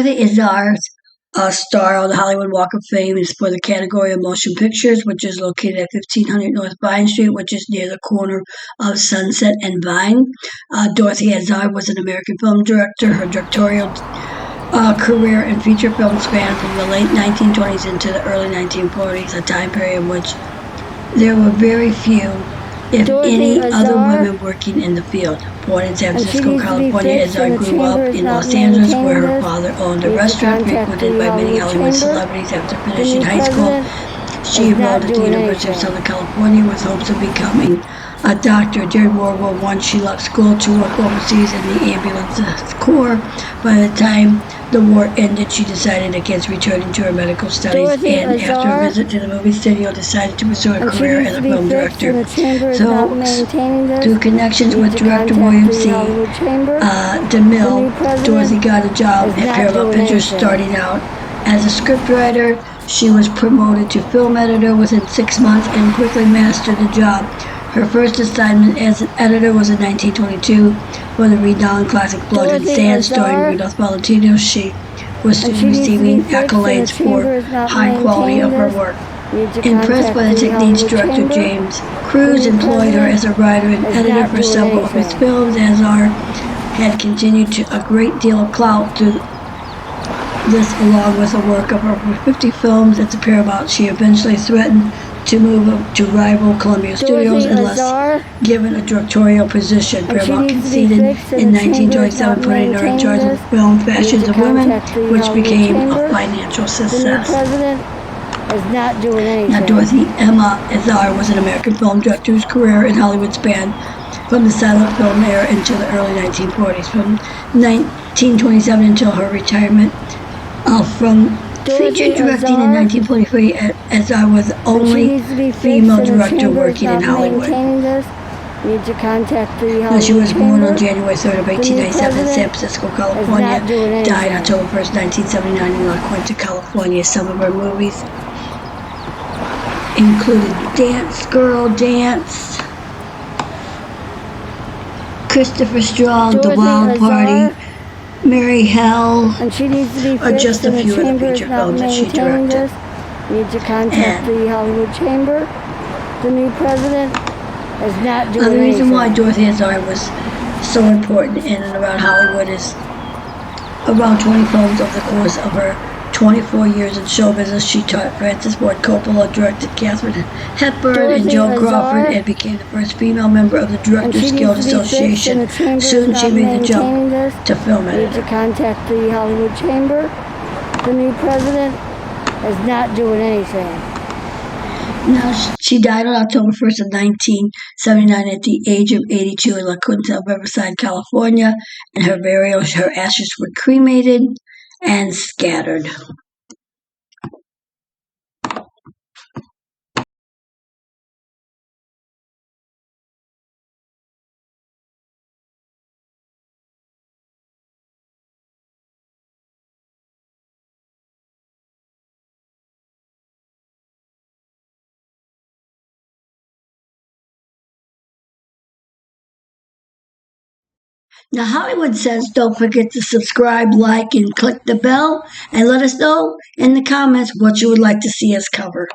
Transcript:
Dorothy is our star on the Hollywood Walk of Fame is for the category of motion pictures, which is located at 1500 North Vine Street, which is near the corner of Sunset and Vine. Dorothy Arzner was an American film director. Her directorial career in feature film spanned from the late 1920s into the early 1940s, a time period in which there were very few, if any, other women working in the field. Born in San Francisco, California, Arzner grew up in Los Angeles, where her father owned a restaurant frequented by many Hollywood celebrities. After finishing high school, she enrolled at the University of Southern California with hopes of becoming a doctor. During World War I, she left school to work overseas in the ambulance corps. By the time the war ended, she decided against returning to her medical studies, and after a visit to the movie studio, decided to pursue a career as a film director. So, through connections with director William C. DeMille, Dorothy got a job at Paramount Pictures, starting out as a scriptwriter. She was promoted to film editor within 6 months and quickly mastered the job. Her first assignment as an editor was in 1922 for the renowned classic Blood and Sand starring Rudolph Valentino. She was receiving accolades for high quality of her work. Impressed by the techniques, director James Cruz employed her as a writer and editor for several of his films. Arzner had continued to a great deal of clout through this, along with the work of over 50 films at the Paramount. She eventually threatened to move to rival Columbia Studios unless given a directorial position. Paramount conceded in 1927, putting her in charge of the film Fashions of Women, which became a financial success. Now, Dorothy Emma Arzner was an American film director whose career in Hollywood spanned from the silent film era into the early 1940s. From 1927 until her retirement from featured directing in 1943, Arzner was the only female director working in Hollywood. Now, she was born on January 3rd of 1897 in San Francisco, California. Died October 1st, 1979 in La Quinta, California. Some of her movies included Dance Girl Dance, Christopher Strong, The Wild Party, Mary Hell, are just a few of the feature films that she directed. Need to contact the Hollywood Chamber. The new president is not doing anything. The reason why Dorothy Arzner was so important in and around Hollywood is around 20 films over the course of her 24 years in show business. She taught Francis Ford Coppola, directed Katharine Hepburn and Joan Crawford, and became the first female member of the Directors Guild Association. Soon she made the jump to film editor. Need to contact the Hollywood Chamber. The new president is not doing anything. Now, she died on October 1st of 1979 at the age of 82 in La Quinta, Riverside, California, and her ashes were cremated and scattered. Now, Hollywood says don't forget to subscribe, like, and click the bell, and let us know in the comments what you would like to see us cover.